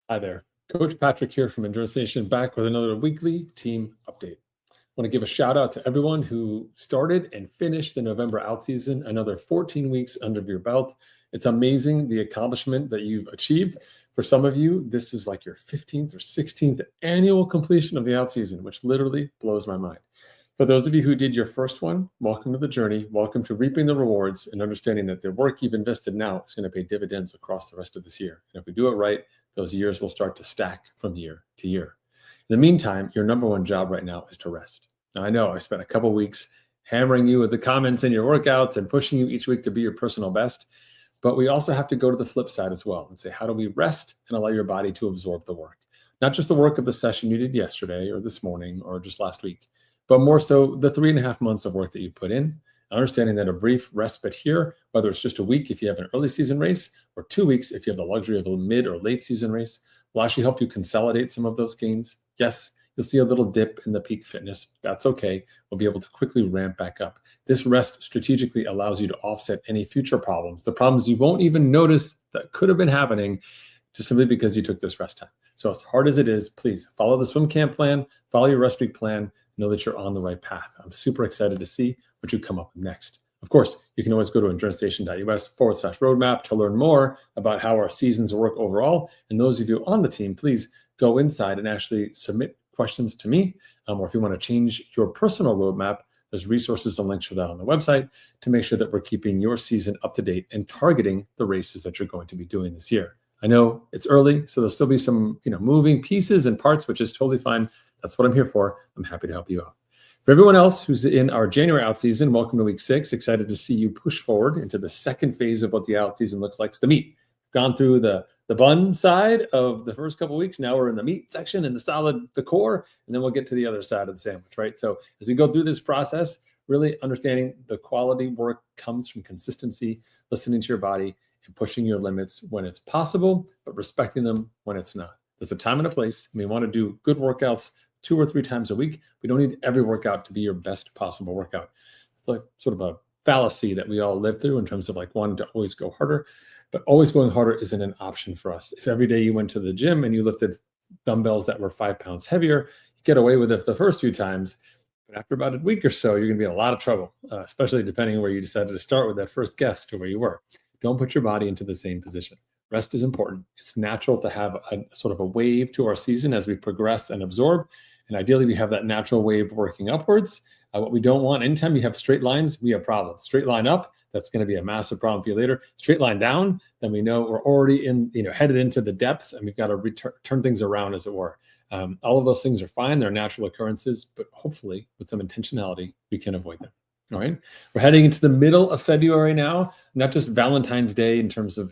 Hi there. Coach Patrick here from Endurance Nation, back with another weekly team update. I want to give a shout out to everyone who started and finished the November out season, another 14 weeks under your belt. It's amazing the accomplishment that you've achieved. For some of you, this is like your 15th or 16th annual completion of the out season, which literally blows my mind. For those of you who did your first one, welcome to the journey. Welcome to reaping the rewards and understanding that the work you've invested now is going to pay dividends across the rest of this year. And if we do it right, those years will start to stack from year to year. In the meantime, your number one job right now is to rest. Now, I know I spent a couple weeks hammering you with the comments in your workouts and pushing you each week to be your personal best, but we also have to go to the flip side as well and say, how do we rest and allow your body to absorb the work? Not just the work of the session you did yesterday or this morning or just last week, but more so the 3.5 months of work that you put in, understanding that a brief respite here, whether it's just a week if you have an early season race or 2 weeks if you have the luxury of a mid or late season race, will actually help you consolidate some of those gains. Yes, you'll see a little dip in the peak fitness. That's okay. We'll be able to quickly ramp back up. This rest strategically allows you to offset any future problems, the problems you won't even notice that could have been happening just simply because you took this rest time. So as hard as it is, please follow the swim camp plan, follow your rest week plan, know that you're on the right path. I'm super excited to see what you come up with next. Of course, you can always go to endurancestation.us/roadmap to learn more about how our seasons work overall. And those of you on the team, please go inside and actually submit questions to me. Or if you want to change your personal roadmap, there's resources and links for that on the website to make sure that we're keeping your season up to date and targeting the races that you're going to be doing this year. I know it's early, so there'll still be some moving pieces and parts, which is totally fine. That's what I'm here for. I'm happy to help you out. For everyone else who's in our January out season, welcome to week 6. Excited to see you push forward into the second phase of what the out season looks like. It's the meat. Gone through the bun side of the first couple of weeks. Now we're in the meat section and the core, and then we'll get to the other side of the sandwich, right? So as we go through this process, really understanding the quality work comes from consistency, listening to your body, and pushing your limits when it's possible, but respecting them when it's not. There's a time and a place. We want to do good workouts 2 or 3 times a week. We don't need every workout to be your best possible workout. Like sort of a fallacy that we all live through in terms of like wanting to always go harder, but always going harder isn't an option for us. If every day you went to the gym and you lifted dumbbells that were 5 pounds heavier, you get away with it the first few times. But after about a week or so, you're going to be in a lot of trouble, especially depending on where you decided to start with that first guess to where you were. Don't put your body into the same position. Rest is important. It's natural to have a sort of a wave to our season as we progress and absorb. And ideally, we have that natural wave working upwards. What we don't want, anytime you have straight lines, we have problems. Straight line up, that's going to be a massive problem for you later. Straight line down, then we know we're already headed into the depths, and we've got to turn things around, as it were. All of those things are fine. They're natural occurrences, but hopefully with some intentionality, we can avoid them. All right. We're heading into the middle of February now, not just Valentine's Day in terms of,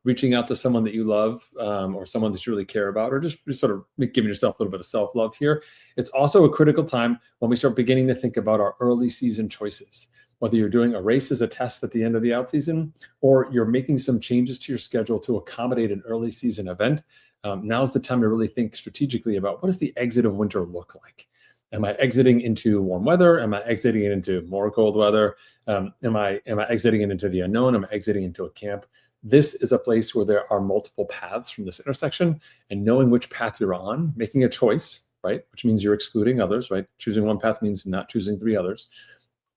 reaching out to someone that you love or someone that you really care about, or just sort of giving yourself a little bit of self-love here. It's also a critical time when we start beginning to think about our early season choices, whether you're doing a race as a test at the end of the out season, or you're making some changes to your schedule to accommodate an early season event. Now's the time to really think strategically about what does the exit of winter look like? Am I exiting into warm weather? Am I exiting it into more cold weather? Am I exiting it into the unknown? Am I exiting into a camp? This is a place where there are multiple paths from this intersection, and knowing which path you're on, making a choice, right? Which means you're excluding others, right? Choosing one path means not choosing 3 others.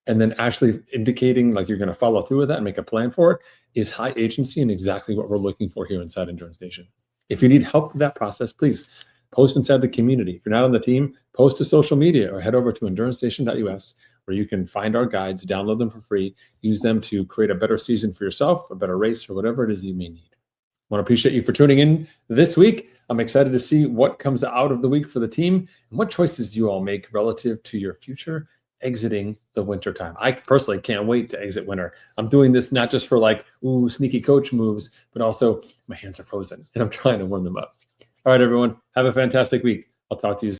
And then actually indicating like you're going to follow through with that and make a plan for it is high agency and exactly what we're looking for here inside Endurance Nation. If you need help with that process, please post inside the community. If you're not on the team, post to social media or head over to endurancestation.us where you can find our guides, download them for free, use them to create a better season for yourself, a better race, or whatever it is you may need. I want to appreciate you for tuning in this week. I'm excited to see what comes out of the week for the team and what choices you all make relative to your future exiting the winter time. I personally can't wait to exit winter. I'm doing this not just for like, sneaky coach moves, but also my hands are frozen and I'm trying to warm them up. All right, everyone, have a fantastic week. I'll talk to you soon.